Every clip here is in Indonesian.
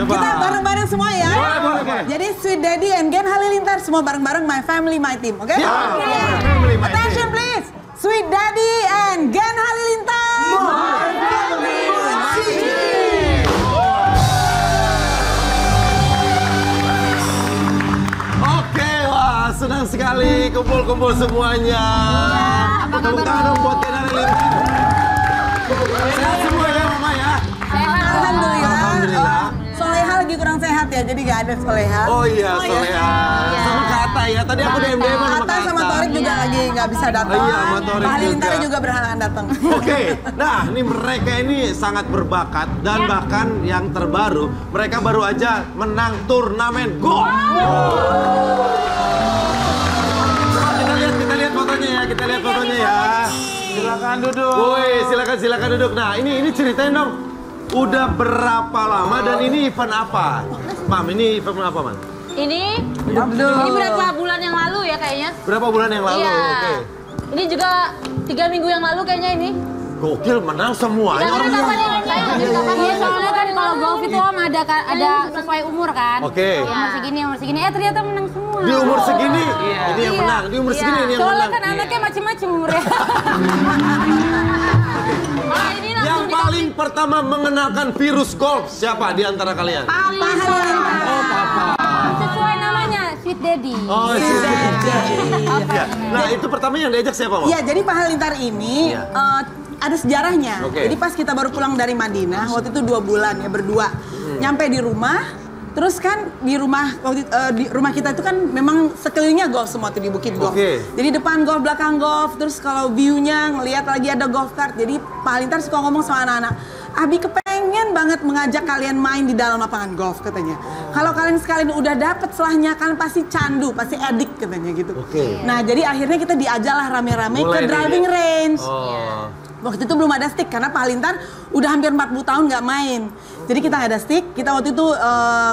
Kita bareng-bareng semua ya. Boleh. Jadi Sweet Daddy and Gen Halilintar semua bareng-bareng my family, my team, oke? Attention please. Sweet Daddy and Gen Halilintar. My family, my team. Oke, wah senang sekali kumpul-kumpul semuanya. Tepuk tangan dong buat Gen Halilintar. Sehat semua ya Mama ya? Alhamdulillah. Soleha lagi kurang sehat ya, jadi gak ada Soleha. Oh iya, Soleha. Sama Kak Atta ya, tadi aku DM-DM sama Kak Atta sama Torik juga lagi gak bisa datang. Iya, sama Torik Pak Halilintar juga. juga berhalangan datang. Oke, nah ini mereka ini sangat berbakat dan bahkan yang terbaru, mereka baru aja menang turnamen golf. Coba kita lihat fotonya ya, Silakan duduk. Woi, silakan duduk. Nah, ini ceritain dong. Udah berapa lama dan ini event apa? Mam, ini event apa, Man? Ini berapa bulan yang lalu ya kayaknya? Berapa bulan yang lalu? Iya. Oke. Ini juga 3 minggu yang lalu kayaknya ini. Gokil, menang semuanya orang Iya, soalnya kan kalau golf itu Om ada sesuai umur kan. Oke. Umur segini. Ternyata menang semua. Di umur segini, ini yang menang. Di umur segini ini yang Soalnya menang. kan anaknya macam-macam umurnya. Yang paling pertama mengenalkan virus golf siapa di antara kalian? Pak Halilintar. Oh, Papa. Sesuai namanya, Sweet Daddy. Oh, iya. Nah, itu pertama yang diajak siapa, Mam? Iya, jadi Pak Halilintar ini ada sejarahnya. Oke. Jadi pas kita baru pulang dari Madinah, waktu itu 2 bulan ya berdua. Nyampe di rumah, terus kan di rumah di rumah kita itu kan memang sekelilingnya golf semua tuh di Bukit Golf. Oke. Jadi depan golf, belakang golf, terus kalau view-nya ngelihat lagi ada golf cart. Jadi Pak Halilintar suka ngomong sama anak-anak, Abi kepengen banget mengajak kalian main di dalam lapangan golf katanya. Kalau kalian sekalian udah dapet selahnya kalian pasti candu, pasti edik katanya gitu. Oke. Nah jadi akhirnya kita diajak lah rame-rame ke Mulai nih. driving range. Oh. Waktu itu belum ada stick karena Pak Halilintar udah hampir 40 tahun nggak main. Jadi kita nggak ada stick. Kita waktu itu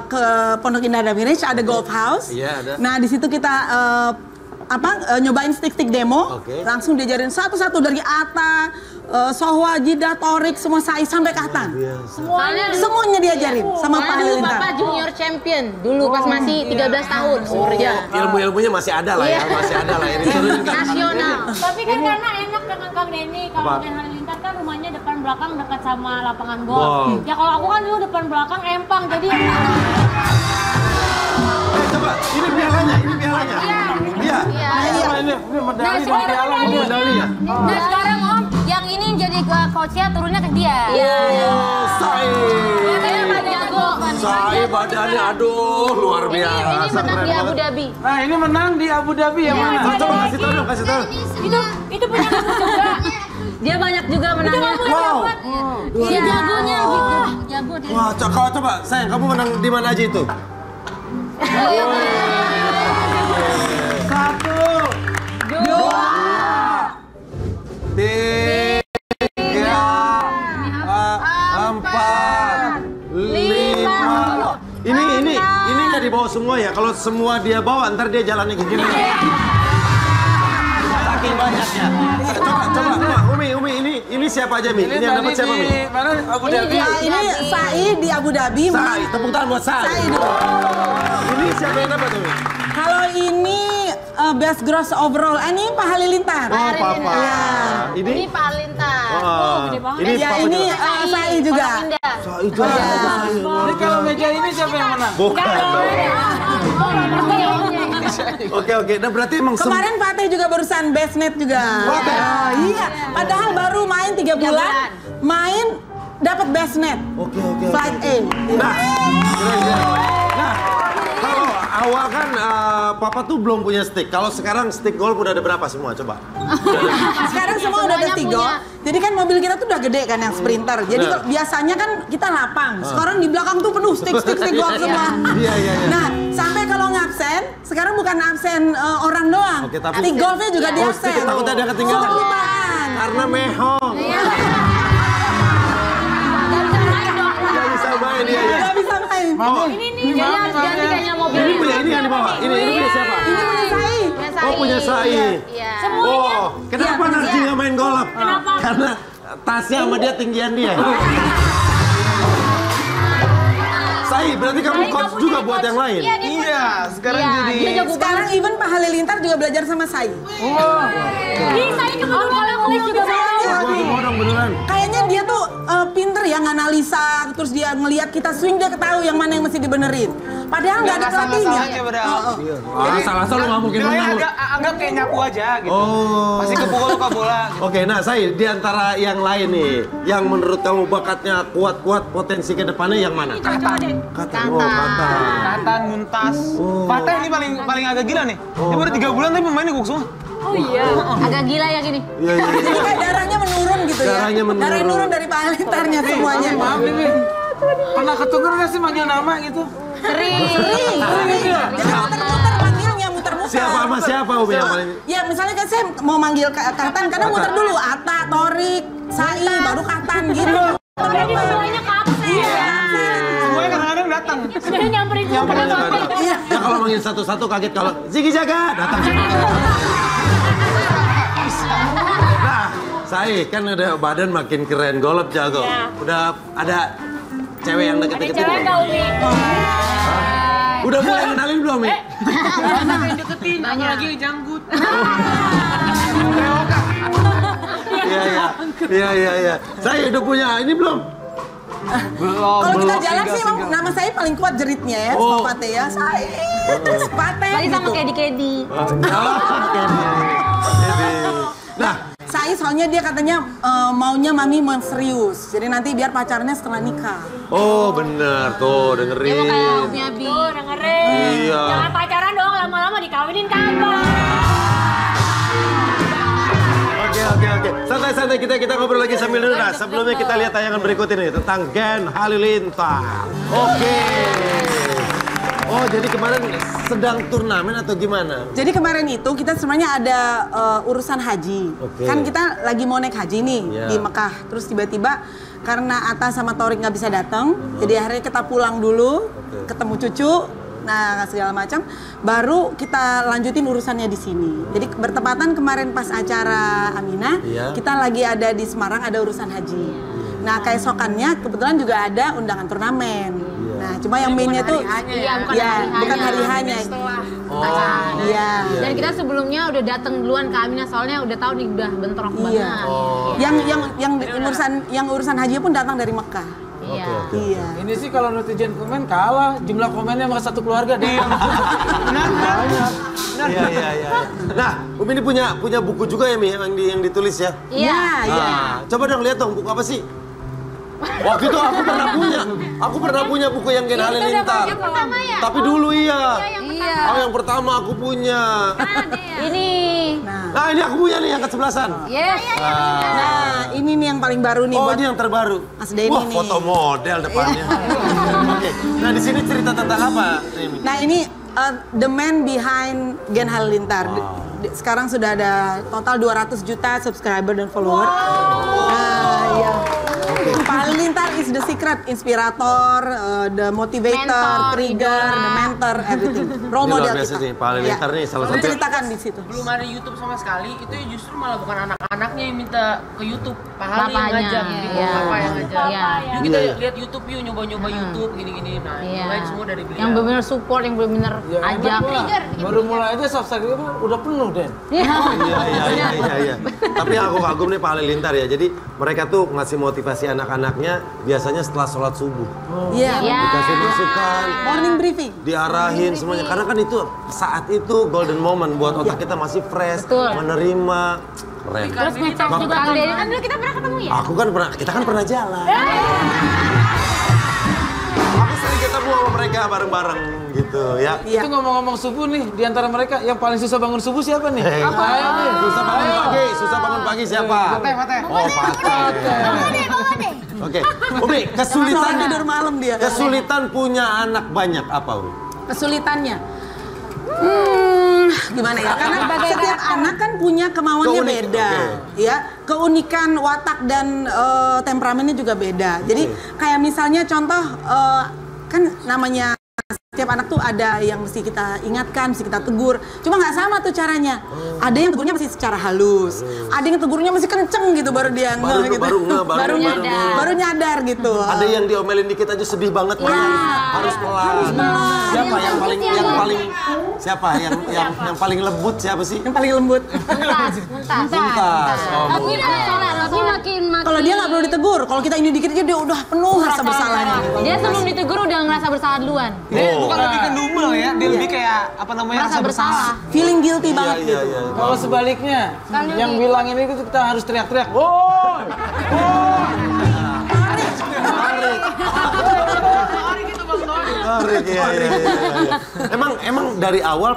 ke Pondok Indah Driving Range ada golf house. Iya, ada. Nah di situ kita nyobain stick-stick demo. Oke. Langsung diajarin satu-satu dari Atta, Sohwa, Jidah, Torik, semua Sai sampai ke Atan. Semuanya diajarin sama Pak Dulu Halilintar. Papa junior champion dulu pas masih 13 tahun umurnya. Ilmu-ilmunya masih ada lah ya, masih ada lah. Ini turunin kan. Nasional. Tapi kan karena enak dengan Kang Denny, kalau Apa? Gen Halilintar kan rumahnya depan belakang dekat sama lapangan golf. Wow. Ya kalau aku kan dulu depan belakang empang, jadi Coba, ini pialanya. Iya. Ini medali, Nah, Medali ya? Nah sekarang Om, yang ini jadi coachnya turunnya ke dia. Oh, Sai. Katanya Pak jago. Sai badannya, aduh, luar Ini biasa. menang keren di Abu banget. Dhabi. Nah, ini menang di Abu Dhabi yang mana? Coba kasih tahu. itu punya aku juga. Dia banyak juga menangnya. Wow. Dia jagonya, jago dia. Wah, coba, sayang, kamu menang di mana aja itu? Satu. Tiga, empat, lima. Ini nggak dibawa semua ya. Kalau semua dia bawa, ntar dia jalannya kayak gini. Saking banyaknya. Coba, Umi, ini siapa aja, Mi? Ini yang dapat siapa, Mi? Mana Abu Dhabi? Ini Sai di Abu Dhabi. Sai, tepuk tangan buat Sai. Sai dulu. Ini siapa yang dapat, Mi? Kalau ini best gross overall, ini Pak Halilintar. Oh, Papa. Ini Ini? Pak Halilintar. Ini Ya Papa ini juga. Sai juga. Pondok Indah. Sai juga. Ini kalau meja ini siapa yang menang? Bukan dong. Oke. Nah berarti emang Kemarin Fatih juga barusan bestnet juga. Fatih? Oh, iya. Padahal baru main 3 bulan, main dapat bestnet. Oke. Flight A. Nah, kira-kira. Nah, kalau awal kan Papa tuh belum punya stick. Kalau sekarang stick golf udah ada berapa semua? Coba. Sekarang semua udah ada Semuanya stick punya. golf. Jadi kan mobil kita tuh udah gede kan yang sprinter. Jadi Benar. kalau biasanya kan kita lapang. Sekarang di belakang tuh penuh stick golf semua. Iya. Nah, sampai kalau ngabsen, sekarang bukan absen orang doang. Oke, tapi- stick golfnya juga di Oh, absen. stick takutnya ada ketinggalan. Kelupaan. Karena mehong. Gak bisa main dia ya. Gak bisa main. Ini nih, Kayaknya harus ganti kayaknya mobil. Ini punya ini yang di bawah. Ini punya siapa? Ini punya Sai. Oh, punya Sai. Iya. Oh, kenapa Iya, Narji iya. nggak main golf? Kenapa? Karena tasnya sama dia tinggian dia. Sai, berarti kamu coach juga buat yang lain? Iya, sekarang jadi. Sekarang even Pak Halilintar juga belajar sama Sai. Ih, saya juga nulis juga Oh, dong beneran. Kayaknya dia tuh pinter ya nganalisa, terus dia ngelihat kita swing dia ketahui yang mana yang mesti dibenerin. Padahal nggak ada pelatihnya. Asal-asal lu nggak mungkin menang. Anggap kayak nyapu aja gitu. Oh. Pasti kepukul ke bola. Oke, nah Sai, di antara yang lain nih, yang menurut kamu bakatnya kuat-kuat potensi ke depannya yang mana? Katan. Oh, Katan. Katan, Muntas. Fatah ini paling agak gila nih. Dia baru 3 bulan tapi pemainnya gugus semua. Oh iya. Agak gila ya gini. Iya, iya. Jadi kayak darahnya menurun gitu ya. Darahnya menurun. Darahnya menurun dari Pak Halilintarnya semuanya. Maaf nih, Min. Pernah ketukar nggak sih manggil nama gitu? Sering. Jadi muter-muter panggilnya, muter-muter. Siapa sama siapa Umi yang paling? Ya misalnya kan saya mau manggil Katan, kadang muter dulu Ata, Torik, Sai, baru Katan gitu. Jadi semuanya kapten. Iya. Semuanya kadang-kadang datang. Sebenarnya nyamperin semua. Iya. Ya kalau manggil satu-satu kaget kalau Ziggy Jaga datang. Nah, Sai kan udah badan makin keren, golep jago. Udah ada cewek yang deket-deketin Cewek belum? tahu nih. Udah mulai kenalin belum, Mi? Banyak yang deketin, apalagi yang janggut. Iya. Saya udah punya ini belum? Kalau kita jalan sih emang nama saya paling kuat jeritnya ya, Oh. Pate ya. Saya terus Pate Tadi sama gitu. Kedi-Kedi. Nah, Saya soalnya dia katanya maunya mami mau serius. Jadi nanti biar pacarnya setelah nikah. oh bener tuh Dia mau dengerin. kayak Umi Abi. Tuh dengerin. Iya. Jangan pacaran dong, lama-lama dikawinin kagak. Oke. Santai kita ngobrol lagi sambil dulu. Nah, sebelumnya kita lihat tayangan berikut ini tentang Gen Halilintar. Oke. Oh, jadi kemarin sedang turnamen atau gimana? Jadi kemarin itu kita sebenarnya ada urusan haji. Oke. Kan kita lagi mau naik haji nih Iya. di Mekah. Terus tiba-tiba karena Atta sama Torik nggak bisa datang, jadi akhirnya kita pulang dulu, ketemu cucu, nah segala macam. Baru kita lanjutin urusannya di sini. Jadi bertepatan kemarin pas acara Aminah, Iya. kita lagi ada di Semarang ada urusan haji. Nah keesokannya kebetulan juga ada undangan turnamen. Nah cuma yang mainnya tuh, Iya, bukan ya, hari-hanya. bukan hari-hanya. Iya. Dan kita sebelumnya udah datang duluan ke Aminah soalnya udah tahu nih udah bentrok Iya. banget. Yang urusan haji pun datang dari Mekah. Iya. Iya. Ini sih kalau netizen komen kalah, jumlah komennya sama satu keluarga deh. Iya. Nah, Umi ini punya buku juga ya, Mi, yang ditulis ya? Iya. Nah, coba dong lihat dong buku apa sih? Waktu itu aku pernah punya buku yang Gen Halilintar. Pertama ya? Tapi dulu iya. Iya. Oh, yang pertama aku punya. Ini. Nah, ini aku punya nih yang ke-11-an. Yes. Nah, ini nih yang paling baru nih Oh, buat ini yang terbaru. Mas Denny Wah, nih. foto model depannya. Oke. Nah, di sini cerita tentang apa? Imi? Nah, ini the man behind Gen Halilintar. Sekarang sudah ada total 200 juta subscriber dan follower. Nah, iya. Pak Halilintar is the secret, inspirator, the motivator, Mentor, trigger, idola. the mentor, everything. Role Ini luar model biasa kita. sih, Pak Halilintar nih salah satu. Menceritakan di situ. Belum ada YouTube sama sekali, itu justru malah bukan anak-anaknya yang minta ke YouTube, Pak Hali yang Bapaknya, ngajak, gitu, iya. Bapak yang ngajak. Iya. Yuk kita lihat YouTube yuk, nyoba-nyoba YouTube gini-gini. Nah, Iya. mulai semua dari beliau. Yang benar support, yang benar Ya, ajak. enak lah. Baru mulai aja subscribe udah penuh, Den. Iya. Tapi aku kagum nih Pak Halilintar ya. Jadi mereka tuh ngasih motivasi anak-anaknya biasanya setelah sholat subuh. Iya. Iya. Dikasih masukan, Morning briefing. diarahin semuanya. Karena kan itu saat itu golden moment buat otak kita masih fresh, Betul. menerima. Keren. Terus ngecek juga Kang Denny kan dulu kita pernah ketemu ya? Kita kan pernah jalan. Aku sering ketemu sama mereka bareng-bareng gitu ya. Iya. Itu ngomong-ngomong subuh nih, di antara mereka yang paling susah bangun subuh siapa nih? Ayo nih, susah bangun pagi siapa? Fateh. Oh, Fateh. Oke, Umi, Soal tidur malam dia. kesulitan punya anak banyak apa, Umi? Kesulitannya. Gimana ya? Karena setiap anak kan punya kemauannya beda, ya. Keunikan watak dan temperamennya juga beda. Jadi kayak misalnya contoh kan namanya setiap anak tuh ada yang mesti kita ingatkan, mesti kita tegur. Cuma nggak sama tuh caranya. Ada yang tegurnya masih secara halus, ada yang tegurnya masih kenceng gitu baru dia ngeh gitu. Baru nyadar gitu. Ada yang diomelin dikit aja sedih banget. Harus pelan. Siapa yang paling lembut siapa sih? Yang paling lembut. Muntas. Tapi makin Kalau dia nggak perlu ditegur, kalau kita ini dikit aja dia udah penuh rasa bersalahnya. dia sebelum ditegur udah ngerasa bersalah duluan. Dia bukan lebih ke dumel ya, dia lebih kayak apa namanya rasa bersalah. Feeling guilty banget gitu. Kalau sebaliknya, yang bilang ini kita harus teriak-teriak. Emang dari awal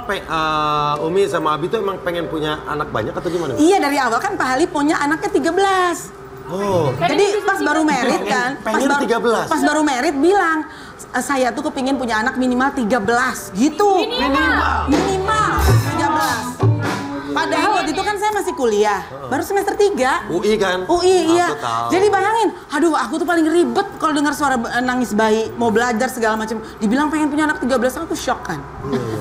Umi sama Abi tuh emang pengen punya anak banyak atau gimana? Iya, dari awal kan Pak Hali punya anaknya 13. Jadi pas baru merit kan, pengen 13. Pas baru merit bilang, saya tuh kepingin punya anak minimal 13 gitu. Minimal 13. Padahal waktu itu kan saya masih kuliah, baru semester 3. UI kan? UI, iya. Tahu. Jadi bayangin, aduh aku tuh paling ribet kalau dengar suara nangis bayi, mau belajar segala macam. Dibilang pengen punya anak 13, aku shock kan.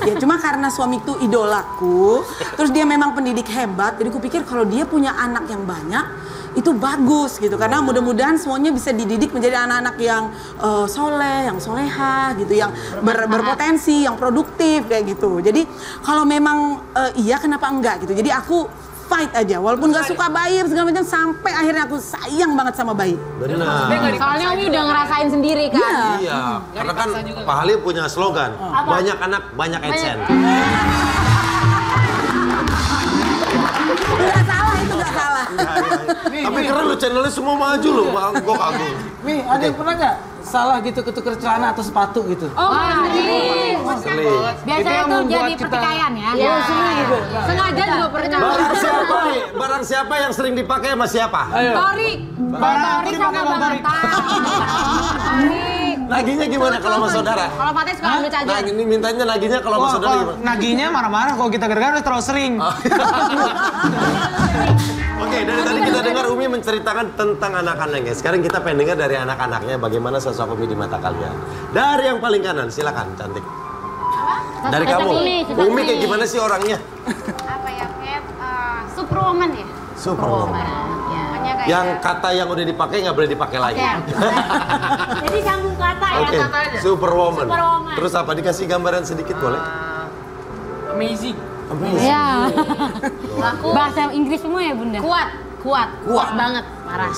Ya cuma karena suami itu idolaku, terus dia memang pendidik hebat, jadi aku pikir kalau dia punya anak yang banyak, itu bagus gitu. Karena mudah-mudahan semuanya bisa dididik menjadi anak-anak yang soleh, yang soleha gitu, yang berpotensi, yang produktif kayak gitu. Jadi kalau memang iya kenapa enggak gitu. Jadi aku fight aja, walaupun nggak suka bayi segala macam, sampai akhirnya aku sayang banget sama bayi. Benar. Soalnya Umi udah ngerasain sendiri kan. Iya, karena kan Pak Hali punya slogan, banyak anak, banyak AdSense. Nggak salah, itu nggak salah. Tapi keren lu, channelnya semua maju lu, gue kagum. Mi, ada yang pernah nggak salah gitu ketuker celana atau sepatu gitu? Oh, sering. Biasanya itu jadi pertikaian ya. Iya. Sengaja juga pertikaian. Barang siapa yang sering dipakai sama siapa? Torik. Torik sama Bang Atta. Naginya gimana kalau sama saudara? Kalau Fatih suka ambil charger. Nah, ini mintanya naginya kalau sama saudara gimana? Naginya marah-marah kalau kita gara-gara udah terlalu sering. Oke, dari tadi kita dengar Umi menceritakan tentang anak-anaknya. Sekarang kita pengen dengar dari anak-anaknya bagaimana sosok Umi di mata kalian. Dari yang paling kanan, silakan, cantik. Dari kamu, Umi kayak gimana sih orangnya? Apa ya, kayak superwoman ya? Superwoman. Ya. Kayak Yang kata yang udah dipakai nggak boleh dipakai lagi. Jadi sambung kata ya. Oke, kata aja. Superwoman. Superwoman. Terus apa? Dikasih gambaran sedikit boleh? Amazing. Iya. Bahasa Inggris semua ya Bunda? Kuat banget, parah.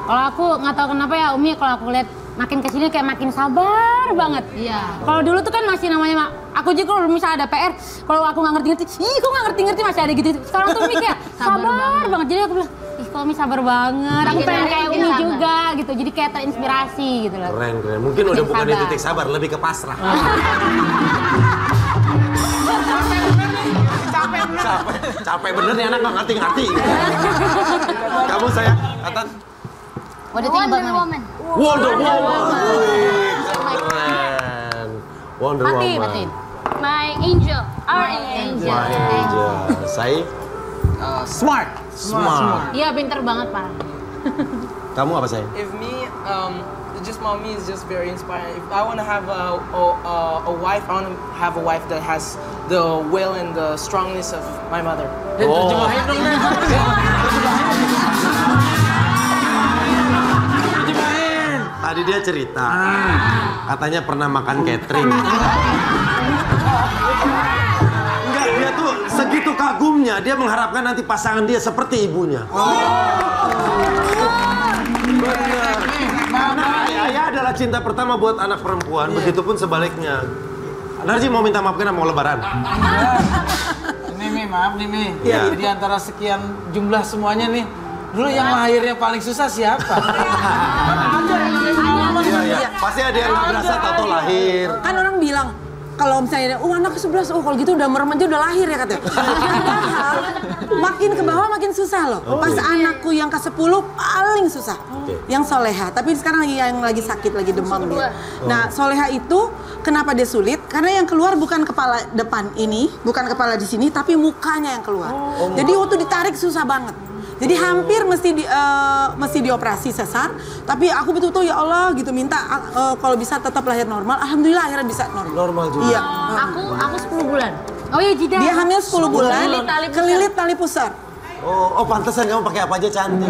Kalau aku nggak tahu kenapa ya Umi, kalau aku lihat makin kesini kayak makin sabar banget. Iya. Kalau dulu tuh kan masih namanya aku juga kalau misalnya ada PR, kalau aku nggak ngerti-ngerti, kok nggak ngerti-ngerti masih ada gitu. Sekarang tuh Umi kayak sabar banget. Jadi aku bilang, kok Umi sabar banget. Aku pengen kayak Umi juga gitu. Jadi kayak terinspirasi gitu loh. Keren. Mungkin udah bukan di titik sabar, lebih ke pasrah. Capek bener nih anak nggak ngerti. Kamu saya kata Wonder Woman. Wonder Woman. Keren. Wonder Woman. My angel, our angel. My angel. Saya Smart. Iya pinter banget Pak. Kamu apa saya? If me, just mommy is just very inspiring. If I want to have a wife, I want to have a wife that has the will and the strongness of my mother. Terjemahin dong, Nen. Tadi dia cerita, katanya pernah makan catering. Enggak, dia tuh segitu kagumnya, dia mengharapkan nanti pasangan dia seperti ibunya. Benar. Nah, ayah adalah cinta pertama buat anak perempuan, begitupun sebaliknya. Narji mau minta maaf karena mau lebaran. Ini Mi, maaf nih Mi. Di antara sekian jumlah semuanya nih, dulu yang lahirnya paling susah siapa? Iya. Pasti ada yang nggak berasa tato lahir. Kan orang bilang, kalau misalnya, anak ke-11, kalau gitu udah merem aja udah lahir ya katanya. Padahal makin ke bawah makin susah loh. Pas anakku yang ke-10 paling susah. Yang soleha, tapi sekarang lagi sakit, lagi demam dia. Nah, soleha itu kenapa dia sulit? Karena yang keluar bukan kepala depan ini, bukan kepala di sini, tapi mukanya yang keluar. Jadi waktu ditarik susah banget. Jadi hampir mesti dioperasi sesar, tapi aku betul-betul ya Allah gitu minta kalau bisa tetap lahir normal. Alhamdulillah akhirnya bisa normal. Normal juga. Iya. Aku 10 bulan. Oh iya Jida. Dia hamil 10 bulan, kelilit tali pusar. Oh, pantesan kamu pakai apa aja cantik.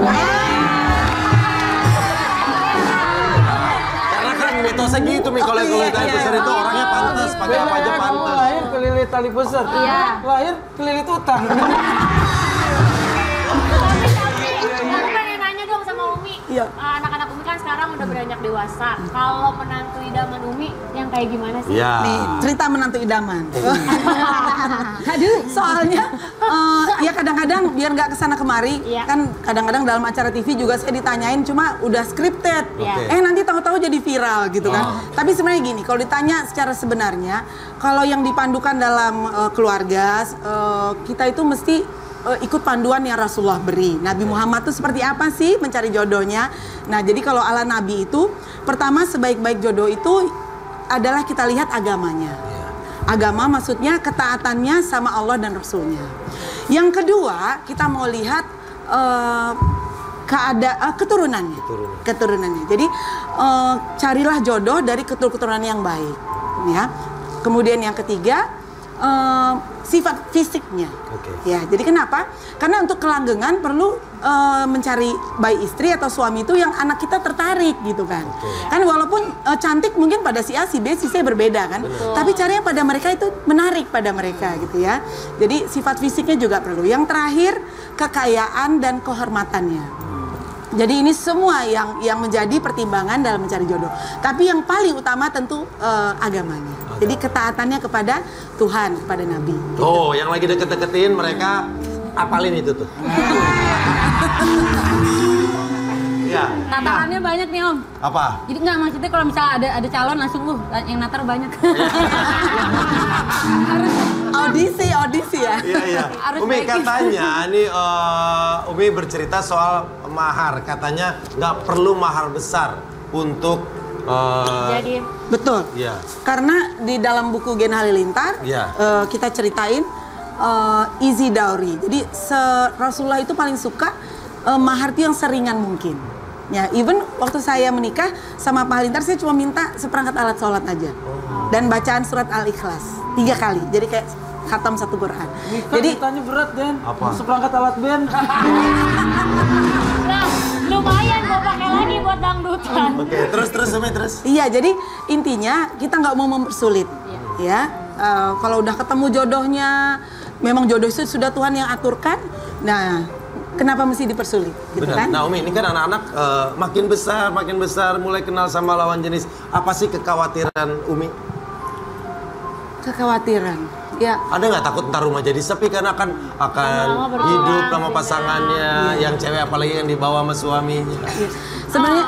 Karena kan mitosnya gitu, Mi. Kalau yang kelilit tali pusar itu orangnya pantas, pakai apa aja Kamu pantas. lahir kelilit tali besar. Iya. Lahir kelilit utang. Aku pengen nanya dong sama Umi. Iya. Anak-anak Umi kan sekarang udah beranjak dewasa. Kalau menantu idaman Umi yang kayak gimana sih? Iya. Nih, cerita menantu idaman. Aduh, soalnya ya kadang-kadang biar nggak kesana kemari, Iya. kan kadang-kadang dalam acara TV juga saya ditanyain cuma udah scripted. Iya. Nanti tahu-tahu jadi viral gitu kan. Tapi sebenarnya gini, kalau ditanya secara sebenarnya, kalau yang dipandukan dalam keluarga, kita itu mesti ikut panduan yang Rasulullah beri. Nabi Muhammad itu seperti apa sih mencari jodohnya? Nah, jadi kalau ala Nabi itu, pertama sebaik-baik jodoh itu adalah kita lihat agamanya. Agama maksudnya ketaatannya sama Allah dan Rasulnya. Yang kedua, kita mau lihat keturunannya. Keturunannya. Jadi carilah jodoh dari keturunan yang baik, ya. Kemudian yang ketiga, sifat fisiknya. Ya, jadi kenapa? Karena untuk kelanggengan perlu mencari baik istri atau suami itu yang anak kita tertarik gitu kan. Kan walaupun cantik mungkin pada si A, si B, si C berbeda kan. Tapi caranya pada mereka itu menarik pada mereka gitu ya. Jadi sifat fisiknya juga perlu. Yang terakhir, kekayaan dan kehormatannya. Jadi ini semua yang menjadi pertimbangan dalam mencari jodoh. Tapi yang paling utama tentu agamanya. Jadi ketaatannya kepada Tuhan, kepada Nabi. Oh, yang lagi deket-deketin mereka apalin itu tuh. Ya. Tantangannya banyak nih Om. Apa? Jadi nggak maksudnya kalau misalnya ada calon langsung yang natar banyak. Audisi ya. Iya. Harus Umi baikin. katanya nih Umi bercerita soal mahar. Katanya nggak perlu mahar besar untuk Jadi Betul. Iya. Karena di dalam buku Gen Halilintar Iya. kita ceritain easy dowry. Jadi Rasulullah itu paling suka mahar itu yang seringan mungkin. Ya, even waktu saya menikah sama Pak Halilintar saya cuma minta seperangkat alat sholat aja. Dan bacaan surat Al-Ikhlas 3 kali. Jadi kayak khatam 1 Quran. Jadi Jadi tanya berat Den. Apa? Seperangkat alat band. nah, lumayan gue pakai lagi buat dangdutan. Oke, terus Umi terus. iya, jadi intinya kita nggak mau mempersulit. Ya, kalau udah ketemu jodohnya, memang jodoh itu sudah Tuhan yang aturkan. Nah, kenapa mesti dipersulit, gitu Benar. kan? Nah Umi, ini kan anak-anak makin besar, mulai kenal sama lawan jenis. Apa sih kekhawatiran Umi? Kekhawatiran, ya. Ada nggak takut ntar rumah jadi sepi karena akan Lama-lama hidup sama berkurang, pasangannya, yang cewek apalagi yang dibawa sama suaminya. Sebenarnya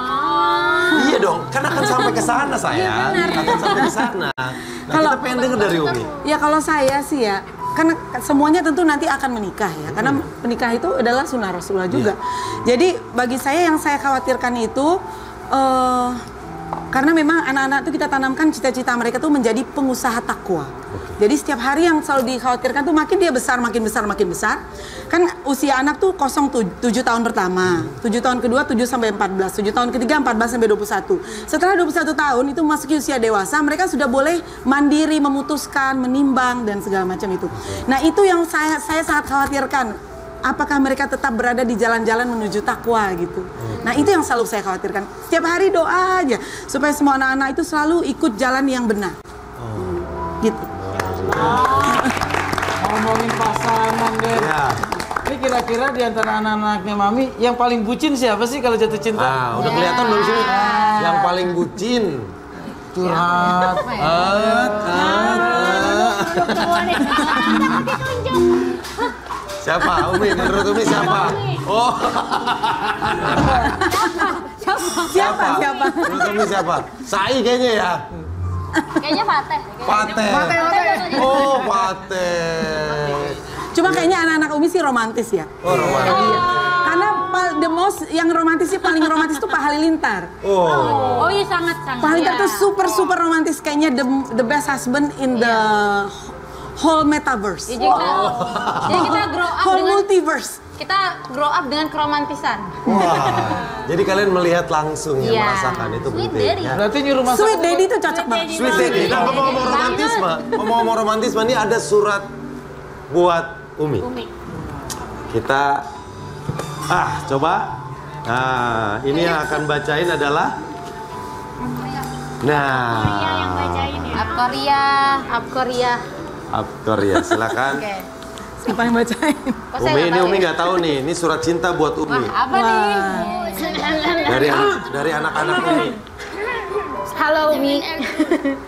Iya dong, kan akan sampai ke sana sayang. Akan sampai ke sana. Nah, kita pengen denger dari Umi. ya kalau saya sih ya, karena semuanya tentu nanti akan menikah ya, karena menikah itu adalah sunnah Rasulullah juga. Jadi bagi saya yang saya khawatirkan itu karena memang anak-anak itu kita tanamkan cita-cita mereka tuh menjadi pengusaha takwa. Jadi setiap hari yang selalu dikhawatirkan tuh makin dia besar, makin besar. Kan usia anak tuh 7 tahun pertama, 7 tahun kedua 7 sampai 14, 7 tahun ketiga 14 sampai 21. Setelah 21 tahun itu memasuki usia dewasa, mereka sudah boleh mandiri, memutuskan, menimbang dan segala macam itu. Nah, itu yang saya sangat khawatirkan. Apakah mereka tetap berada di jalan-jalan menuju takwa gitu. Nah, itu yang selalu saya khawatirkan. Setiap hari doa aja supaya semua anak-anak itu selalu ikut jalan yang benar. Gitu. Ngomongin pasangan Den. Ya. Ini kira-kira di antara anak-anaknya Mami yang paling bucin siapa sih kalau jatuh cinta? Nah, udah kelihatan belum sini? Yang paling bucin. Curhat. Siapa? Umi, menurut Umi siapa? Oh. Siapa? Menurut Umi siapa? Sai kayaknya ya. Kayaknya Fateh. Fateh. Oh, Fateh. Cuma kayaknya anak-anak Umi sih romantis ya. Oh, romantis. Karena the most yang romantis sih paling romantis tuh Pak Halilintar. Oh. Oh iya sangat. Pak Halilintar tuh super romantis, kayaknya the best husband in the whole metaverse. Jadi kita grow up Whole dengan multiverse. Kita grow up dengan keromantisan. Wah, jadi kalian melihat langsung ya, Iya. merasakan itu Sweet penting. daddy. Ya. Berarti nyuruh masak. Sweet daddy itu cocok banget. Sweet daddy. Nah, ngomong-ngomong romantisme, ini ada surat buat Umi. Kita coba. Nah, ini yang akan bacain adalah Korea, silakan. Oke. Siapa yang bacain? Kok saya Umi, nggak ini tahu Umi ya? nggak tahu nih, ini surat cinta buat Umi. Apa nih? Dari anak-anak Umi. Halo Umi.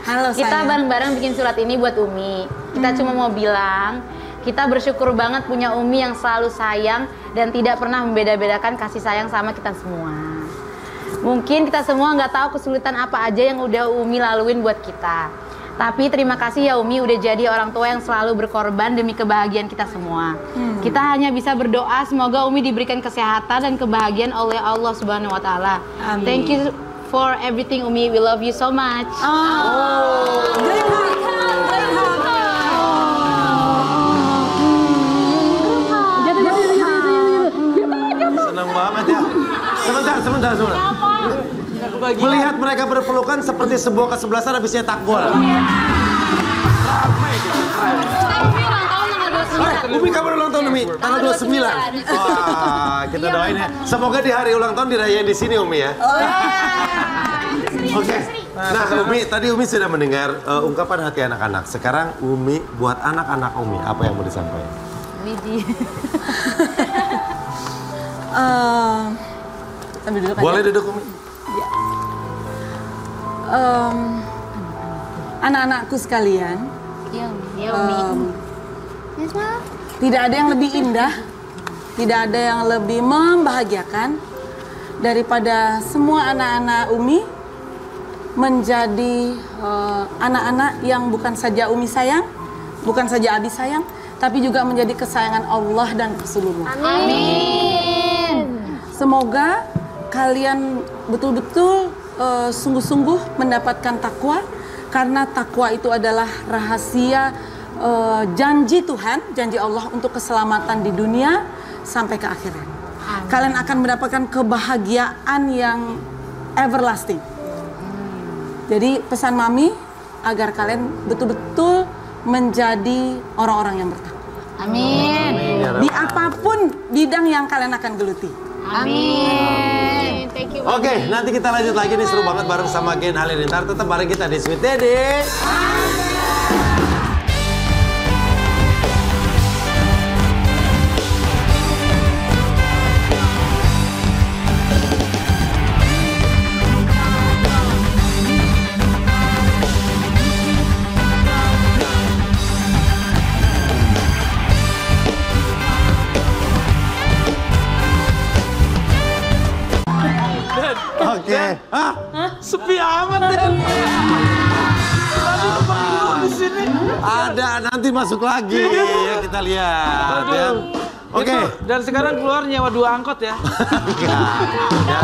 Halo Kita sayang. bareng-bareng bikin surat ini buat Umi. Kita cuma mau bilang, kita bersyukur banget punya Umi yang selalu sayang dan tidak pernah membeda-bedakan kasih sayang sama kita semua. Mungkin kita semua nggak tahu kesulitan apa aja yang udah Umi laluin buat kita. Tapi terima kasih ya Umi udah jadi orang tua yang selalu berkorban demi kebahagiaan kita semua. Kita hanya bisa berdoa semoga Umi diberikan kesehatan dan kebahagiaan oleh Allah Subhanahu wa taala. Amin. Thank you for everything Umi. We love you so much. Great hug. Great hug. Senang banget ya. Sebentar. Melihat mereka berpelukan seperti sebuah kesebelasan habisnya takbol. Umi kabar ulang tahun Umi, tanggal 29. Wah, kita doain ya. Semoga di hari ulang tahun dirayain di sini Umi ya. Oke. Nah, Umi, tadi Umi sudah mendengar ungkapan hati anak-anak. Sekarang Umi buat anak-anak Umi, apa yang mau disampaikan? Sambil duduk aja. Boleh duduk Umi? Anak-anakku sekalian, Iya Umi. tidak ada yang lebih indah, tidak ada yang lebih membahagiakan daripada semua anak-anak Umi menjadi anak-anak yang bukan saja Umi sayang, bukan saja Abi sayang, tapi juga menjadi kesayangan Allah dan Rasulullah. Amin. Semoga kalian betul-betul sungguh-sungguh mendapatkan takwa, karena takwa itu adalah rahasia janji Tuhan, janji Allah untuk keselamatan di dunia sampai ke akhirat. Kalian akan mendapatkan kebahagiaan yang everlasting. Jadi pesan Mami agar kalian betul-betul menjadi orang-orang yang bertakwa. Amin. Di apapun bidang yang kalian akan geluti. Amin. Thank you. Oke, nanti kita lanjut lagi nih, seru banget bareng sama Gen Halilintar. Tetap bareng kita di Sweet Daddy. Oke. Hah? Sepi amat Dan. Di sini. Ada, nanti masuk lagi ya, kita lihat ya. Oke. Dan sekarang keluar nyewa 2 angkot ya. Enggak. Ya.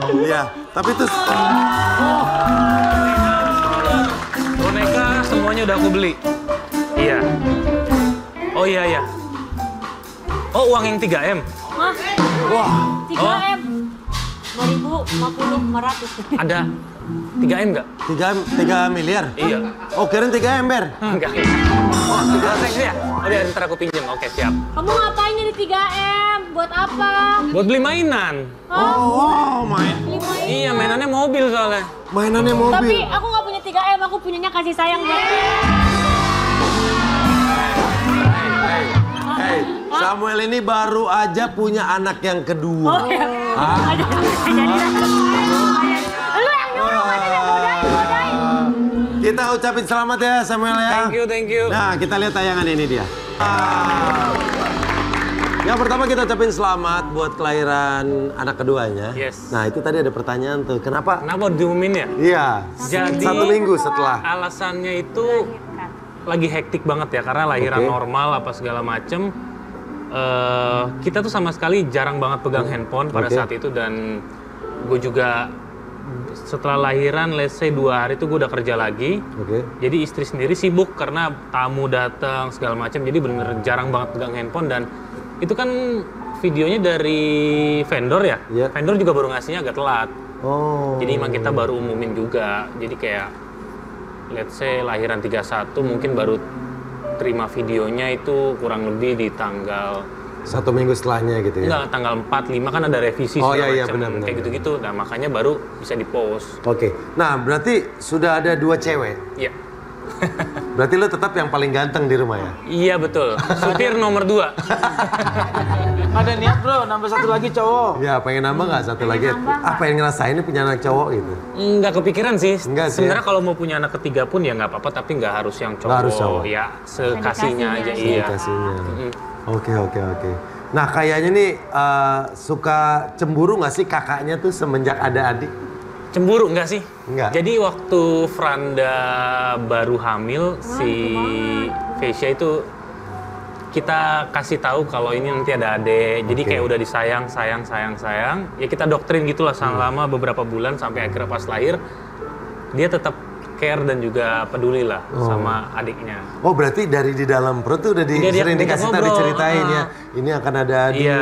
Iya, tapi itu Boneka semuanya udah aku beli. Iya. Oh iya. Oh, uang yang 3M. Hah? wah, 3M. 2050, 500. Ada 3M nggak? 3 miliar. Iya. Oh, kirain 3 ember. Enggak. Oh, 3 ya? Oh, iya, ntar aku pinjem. Oke, siap. Kamu ngapain jadi 3M? Buat apa? Buat beli mainan. Oh, Iya, mainannya mobil soalnya. mainannya mobil. Tapi aku nggak punya 3M, aku punyanya kasih sayang buat. Hey, Samuel ini baru aja punya anak yang kedua. Oh ya. Hah? Lu yang nyuruh, mana yang godain. Kita ucapin selamat ya Samuel ya. Thank you. Nah, kita lihat tayangan ini dia. Yang pertama kita ucapin selamat buat kelahiran anak keduanya. Yes. Nah, itu tadi ada pertanyaan tuh. Kenapa? Kenapa diumumin ya? Iya. Jadi 1 minggu setelah. Alasannya itu lagi hektik banget ya, karena lahiran Oke. normal apa segala macem. Kita tuh sama sekali jarang banget pegang handphone pada Oke. saat itu, dan gue juga setelah lahiran, let's say 2 hari itu gue udah kerja lagi. Oke. Jadi istri sendiri sibuk karena tamu datang segala macam, jadi bener-bener jarang banget pegang handphone, dan itu kan videonya dari vendor ya. Iya. Vendor juga baru ngasihnya agak telat. Oh. Jadi emang kita baru umumin juga. Jadi kayak let's say lahiran 31 mungkin baru terima videonya itu kurang lebih di tanggal 1 minggu setelahnya gitu ya? enggak, tanggal 4, 5 kan ada revisi Oh, segala iya, macam, benar. kayak gitu-gitu. Nah, makanya baru bisa di-post. Oke. Nah, berarti sudah ada 2 cewek. Iya. Berarti lo tetap yang paling ganteng di rumah ya? Iya, betul. Supir nomor 2. Ada niat bro, nambah satu lagi cowok. Ya, pengen nambah nggak satu lagi? Apa yang ngerasain ini punya anak cowok gitu? Nggak kepikiran sih. Enggak sih, Sebenarnya ya? kalau mau punya anak ketiga pun ya nggak apa-apa, tapi nggak harus yang cowok. Nggak harus cowok. Ya, sekasihnya aja. Sekasihnya. Iya. Kasihnya. Mm-mm. Oke. Nah, kayaknya nih suka cemburu nggak sih kakaknya tuh semenjak ada adik? Cemburu nggak sih? Nggak. Jadi waktu Franda baru hamil, si Vesya itu kita kasih tahu kalau ini nanti ada adik. Jadi Oke. kayak udah disayang. Ya kita doktrin gitulah selama beberapa bulan sampai akhirnya pas lahir dia tetap care dan juga peduli lah sama adiknya. Oh, berarti dari di dalam perut tuh udah Iya, dia sering dikasih tahu, ngobrol. diceritain ya. Ini akan ada adik. Iya.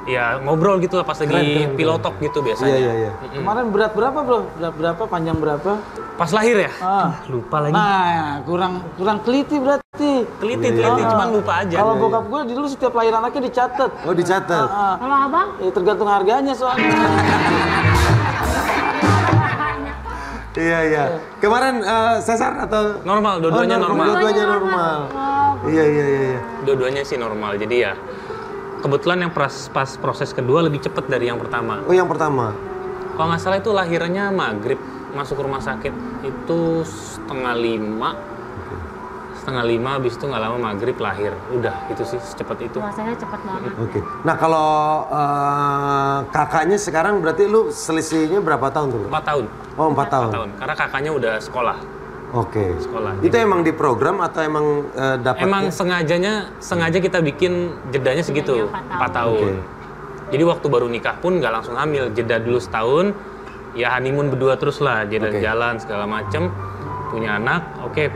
Ya ngobrol gitu lah pas lagi Keren. pilotok gitu biasanya. Iya. Kemarin berat berapa bro? Berat berapa? Panjang berapa? Pas lahir ya? Ah. Lupa lagi. Nah, kurang teliti berarti. Teliti, cuman lupa aja. Kalau bokap gue dulu setiap lahir anaknya dicatat. Oh, dicatat. Kalau abang? Ya tergantung harganya soalnya. Iya. Kemarin sesar atau Normal, dua-duanya normal. Dua-duanya normal. Iya. Dua-duanya sih normal. Jadi ya kebetulan yang pas proses kedua lebih cepat dari yang pertama. Oh, yang pertama. Kalau nggak salah itu lahirannya maghrib, masuk rumah sakit itu setengah lima, habis itu nggak lama maghrib lahir. Udah itu sih secepat itu. Puasanya cepat banget. Oke. Nah, kalau kakaknya sekarang berarti lu selisihnya berapa tahun tuh? 4 tahun. Oh, 4 tahun. 4 tahun. Karena kakaknya udah sekolah. Oke. Sekolah. Itu emang diprogram atau emang dapatnya? Emang sengaja kita bikin jedanya segitu, Jedanya 4 tahun. Oke. Jadi waktu baru nikah pun nggak langsung hamil, jeda dulu setahun, ya honeymoon berdua terus lah, jalan-jalan segala macem, punya anak, oke,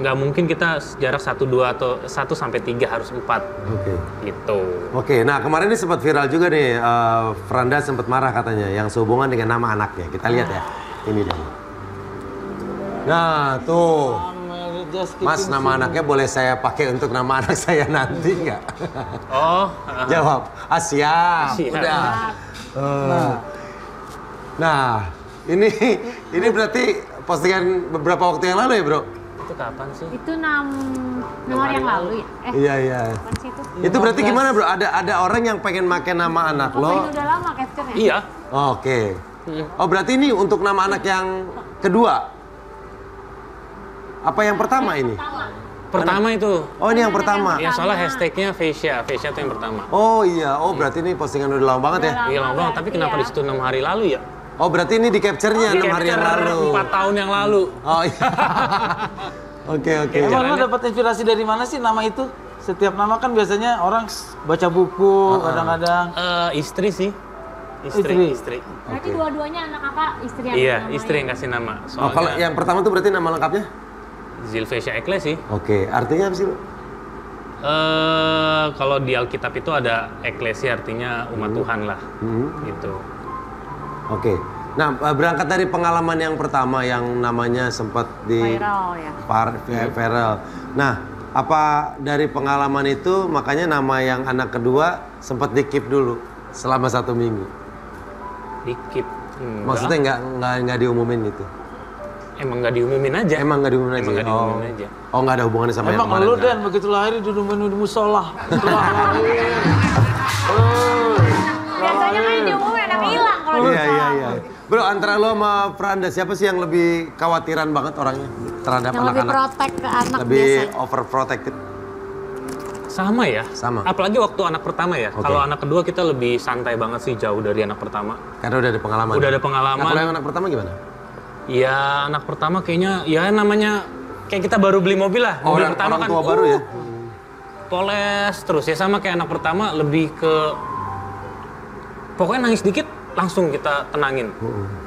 nggak mungkin kita jarak 1, 2 atau 1 sampai 3 harus 4, Oke. gitu. Oke, nah kemarin ini sempat viral juga nih, Franda sempat marah katanya, yang sehubungan dengan nama anaknya. Kita lihat ya, ini dong. Nah, tuh. Mas, nama anaknya boleh saya pakai untuk nama anak saya nanti nggak? Oh, Jawab, siap. Siap. Udah. Nah, ini berarti postingan beberapa waktu yang lalu ya, bro? itu kapan sih? Itu 6 hari yang lalu ya? Iya. Kapan sih itu? Itu berarti gimana, bro? Ada orang yang pengen pakai nama anak Oh, ini lo? udah lama capture-nya? Iya. Oke. Oh, berarti ini untuk nama anak yang kedua? Apa yang pertama ini? Pertama itu. Oh, ini yang pertama. Ya soalnya hashtagnya Vesya itu yang pertama. Oh iya, berarti ini postingan udah lama banget ya? Iya lama banget, tapi kenapa di situ 6 hari lalu ya? Oh, berarti ini di capture-nya 6 hari yang lalu. 4 tahun yang lalu. Oh iya. Oke. Emang lo dapat inspirasi dari mana sih nama itu? Setiap nama kan biasanya orang baca buku, kadang-kadang. Istri sih. Istri. Berarti dua-duanya anak kakak istri yang Iya, namanya. istri yang kasih nama. Oh, kalau Soalnya yang pertama tuh berarti nama lengkapnya? Zilvesya Ekle sih. Oke, artinya apa sih, Bro? Kalau di Alkitab itu ada eklesia artinya umat Tuhan lah. Gitu. Oke. Nah, berangkat dari pengalaman yang pertama yang namanya sempat di Viral ya. viral. Nah, apa dari pengalaman itu makanya nama yang anak kedua sempat di-keep dulu selama 1 minggu? Dikit. Maksudnya nggak diumumin gitu? Emang nggak diumumin aja. Emang nggak diumumin aja? Emang nggak diumumin aja. Oh, nggak ada hubungannya sama yang Emang kemarin? lu nggak? Dan begitu lahir diumumin di musola. Setelah lahir. Biasanya kan diumumin anak hilang kalau di Iya. sekolah. Bro, antara lo sama Franda, siapa sih yang lebih khawatiran banget orangnya terhadap Yang lebih anak-anak? protect ke anak Lebih biasanya. overprotected? Sama ya. Sama. Apalagi waktu anak pertama ya. Oke. Kalau anak kedua kita lebih santai banget sih, jauh dari anak pertama. Karena udah ada pengalaman. Udah ada pengalaman. Nah, kalau yang anak pertama gimana? Ya anak pertama kayaknya ya namanya kayak kita baru beli mobil lah. Mobil pertama orang kan tua baru ya? poles terus ya, sama kayak anak pertama lebih ke pokoknya nangis dikit langsung kita tenangin.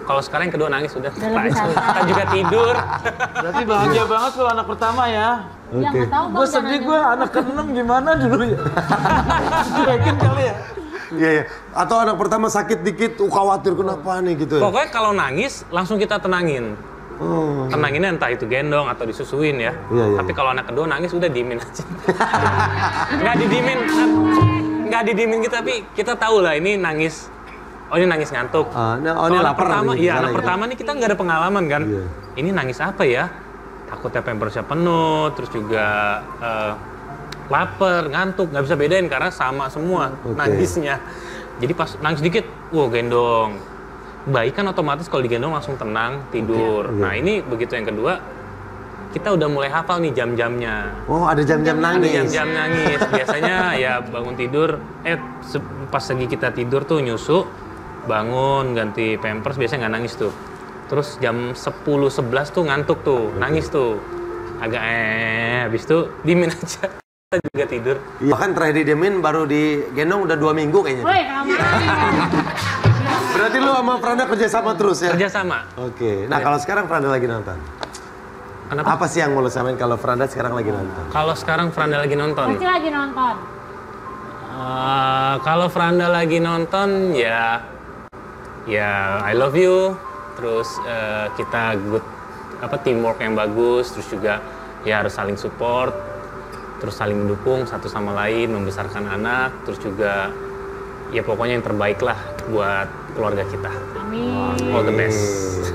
Kalau sekarang yang kedua nangis udah lebih santai. kita juga tidur. Berarti bahagia banget kalau anak pertama ya. Ya nggak tahu Gue sedih gue anak ke-6 gimana dulu ya. Cuekin kali ya. Iya, iya. Atau anak pertama sakit dikit, khawatir kenapa nih gitu ya. Pokoknya kalau nangis langsung kita tenangin. Tenanginnya entah itu gendong atau disusuin ya. Iya. Tapi kalau anak kedua nangis udah diemin aja. Nggak didiemin kita, tapi kita tahu lah ini nangis. Oh ini nangis ngantuk. Ini Kalau anak lapar pertama, nih, iya misalnya anak gitu. pertama nih kita nggak ada pengalaman kan. Iya. Ini nangis apa ya? Takutnya pampersnya penuh, terus juga lapar, ngantuk, nggak bisa bedain karena sama semua nangisnya. Jadi pas nangis dikit, gendong. Bayi kan otomatis kalau digendong langsung tenang, tidur. Nah ini begitu yang kedua, kita udah mulai hafal nih jam-jamnya. Oh ada jam-jam nangis. Ada jam-jam nangis. Biasanya ya bangun tidur, pas lagi kita tidur tuh nyusu, bangun ganti pampers biasanya nggak nangis tuh. Terus jam 10-11 tuh ngantuk tuh, nangis tuh. Agak habis itu diemin aja. Kita juga tidur. Iya kan terakhir didiemin baru digendong udah 2 minggu kayaknya. Woi, kelamaan. Berarti lu sama Franda kerjasama terus ya? Kerjasama. Oke. Nah kalau sekarang Franda lagi nonton. Kenapa? Apa sih yang mau lo samain kalau Franda sekarang lagi nonton? Kalau sekarang Franda lagi nonton? Pasti lagi nonton. Kalau Franda lagi nonton ya I love you. Terus kita teamwork yang bagus. Terus juga ya harus saling support. Terus saling mendukung satu sama lain, membesarkan anak. Terus juga ya pokoknya yang terbaik lah buat keluarga kita. Amin. All the best.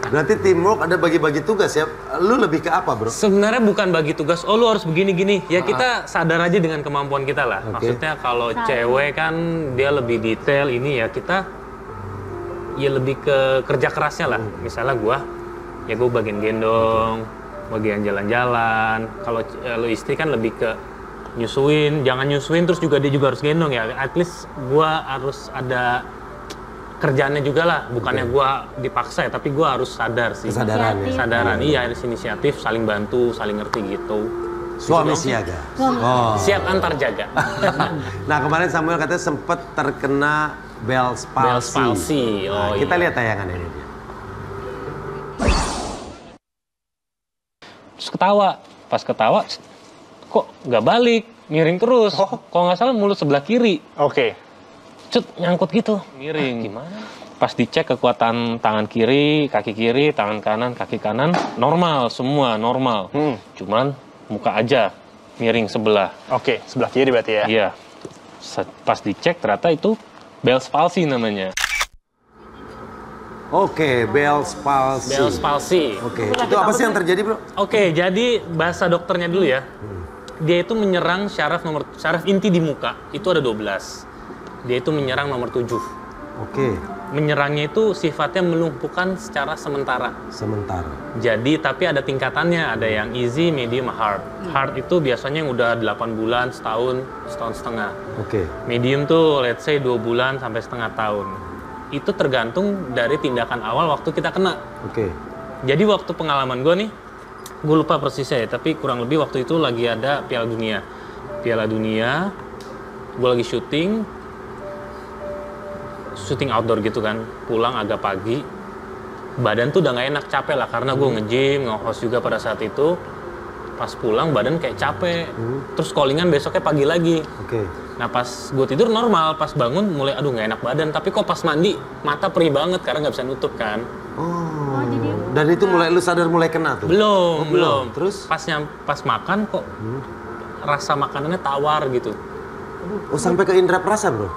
Berarti teamwork ada bagi-bagi tugas ya? Lu lebih ke apa bro? Sebenarnya bukan bagi tugas, lu harus begini-gini. Ya kita sadar aja dengan kemampuan kita lah. Maksudnya kalau cewek kan dia lebih detail, ini ya kita ya lebih ke kerja kerasnya lah. Misalnya gue bagian gendong, bagian jalan-jalan. Kalau lu istri kan lebih ke nyusuin, jangan nyusuin terus juga dia juga harus gendong ya. At least gue harus ada kerjaannya juga lah, bukannya gua dipaksa ya, tapi gua harus sadar sih. Kesadaran ya? Kesadaran, iya harus inisiatif, saling bantu, saling ngerti gitu. Suami siaga? Oh. Siap antar jaga. Nah kemarin Samuel katanya sempat terkena Bell's palsy. Bell's palsy, Nah, kita lihat tayangan ini. Terus ketawa, pas ketawa kok nggak balik, miring terus. Kalau nggak salah mulut sebelah kiri. Oke. Cut, nyangkut gitu, miring. Gimana? Pas dicek kekuatan tangan kiri, kaki kiri, tangan kanan, kaki kanan, normal, semua normal. Cuman muka aja miring sebelah. Oke, sebelah kiri berarti ya? Iya. Pas dicek ternyata itu Bell's palsy namanya. Oke, Bell's palsy. Bell's palsy. Oke, itu apa sih yang terjadi bro? Oke, jadi bahasa dokternya dulu ya. Dia itu menyerang syaraf inti di muka, itu ada 12. Dia itu menyerang nomor 7. Oke. Menyerangnya itu sifatnya melumpuhkan secara sementara. Sementara. Jadi tapi ada tingkatannya, ada yang easy, medium, hard. Hard itu biasanya yang udah 8 bulan, setahun setengah. Oke. Medium tuh let's say 2 bulan sampai setengah tahun. Itu tergantung dari tindakan awal waktu kita kena. Oke. Jadi waktu pengalaman gue nih, gue lupa persisnya ya, tapi kurang lebih waktu itu lagi ada Piala Dunia. Piala Dunia, gue lagi syuting outdoor gitu kan, pulang agak pagi, badan tuh udah nggak enak, capek lah karena gue nge-gym, nge-host juga pada saat itu. Pas pulang badan kayak capek, terus callingan besoknya pagi lagi. Oke. Nah pas gue tidur normal, pas bangun mulai aduh nggak enak badan, tapi kok pas mandi mata perih banget karena nggak bisa nutup kan. Oh, dan itu mulai lu sadar mulai kena tuh? Belum. Terus? Pas makan kok rasa makanannya tawar gitu. Oh sampai ke indera perasa bro?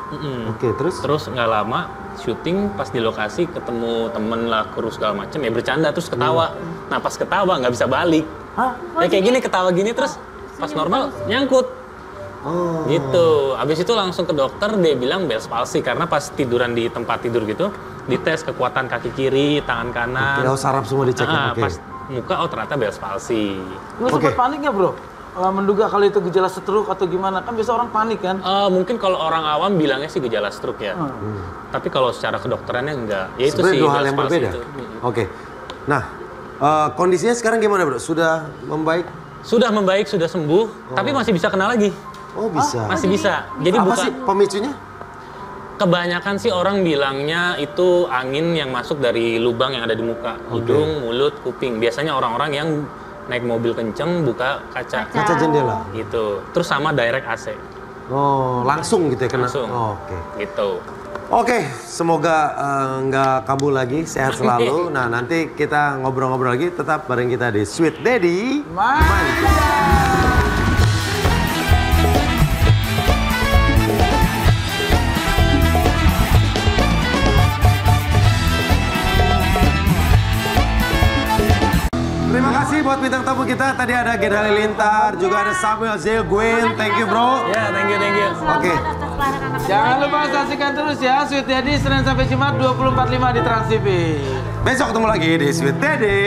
Oke, terus? Terus nggak lama syuting pas di lokasi ketemu temen lah, kru segala macem ya bercanda terus ketawa. Nah pas ketawa nggak bisa balik. Ya kayak gini ketawa gini terus pas normal nyangkut. Oh. Gitu. Abis itu langsung ke dokter, dia bilang Bell's palsy karena pas tiduran di tempat tidur gitu dites kekuatan kaki kiri, tangan kanan. Oh saraf semua dicek. Pas muka ternyata Bell's palsy. Lu sempet panik nggak bro? Menduga kalau itu gejala stroke atau gimana? Kan biasa orang panik kan? Mungkin kalau orang awam bilangnya sih gejala stroke ya. Tapi kalau secara kedokterannya enggak. Ya itu sih dua hal yang berbeda. Oke. Nah, kondisinya sekarang gimana bro? Sudah membaik? Sudah membaik, sudah sembuh. Tapi masih bisa kena lagi. Oh bisa? Masih bisa. Jadi apa bukan sih pemicunya? Kebanyakan sih orang bilangnya itu angin yang masuk dari lubang yang ada di muka, hidung, mulut, kuping. Biasanya orang-orang yang naik mobil kenceng buka kaca jendela. Gitu. Terus sama direct AC. Oh, langsung gitu ya kena. Langsung. Oke. Gitu. Oke, semoga nggak kabur lagi, sehat selalu. Nah, nanti kita ngobrol-ngobrol lagi, tetap bareng kita di Sweet Daddy. Terima kasih buat bintang tamu kita. Tadi ada Gen Halilintar, juga ada Samuel Zale Gwen. Thank you, bro. Ya, thank you. Oke. Jangan lupa saksikan terus ya Sweet Daddy Senin sampai Jumat 24.5 di Trans TV. Besok ketemu lagi di Sweet Daddy.